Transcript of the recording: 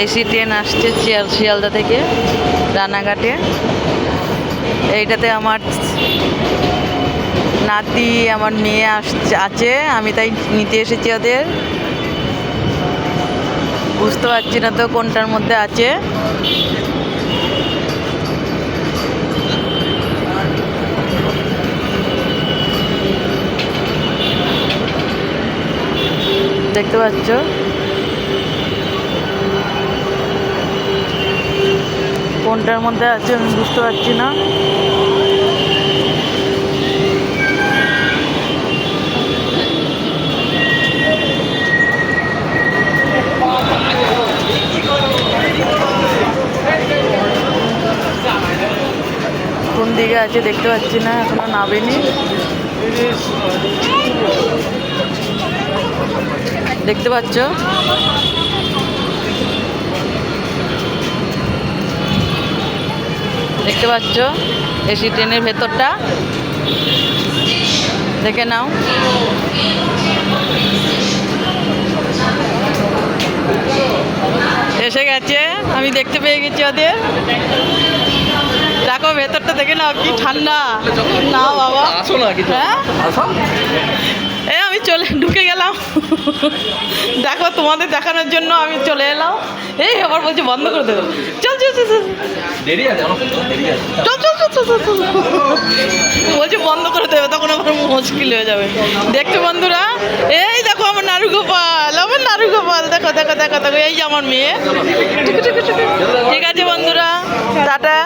AC train আসছে শিয়ালদা থেকে রানাঘাটে। এইটাতে আমার নাতি আমার মেয়ে আছে, আমি তাই নিতে এসেছি ওদের। বুঝতে পারছি না তো কোনটার মধ্যে আছে। দেখতে পাচ্ছ কোনটার মধ্যে আছে আমি বুঝতে পারছি না। কোন দিকে আছে দেখতে পাচ্ছি না, এখনো নামেনি। দেখতে পাচ্ছ দেখতে পাচ্ছ এসি ট্রেনের ভেতরটা দেখে নাও। এসে গেছে, আমি দেখতে পেয়ে গেছি ওদের। দেখো ভেতরটা দেখে নাও, কি ঠান্ডা। না বাবা, হ্যাঁ আমি ঢুকে গেলাম। দেখো তোমাদের দেখানোর জন্য আমি চলে এলাম। এই আবার বলছি বন্ধ করে দেবো। চল চল চল চল চল চল চল চল চল। বলছি বন্ধ করে দেবে, তখন আমার মুশকিল হয়ে যাবে। দেখছো বন্ধুরা, এই দেখো আমার নারুগোপাল, আমার নারুগোপাল। দেখো দেখো দেখো দেখো, এই যে আমার মেয়ে। ঠিক আছে বন্ধুরা, টাটা।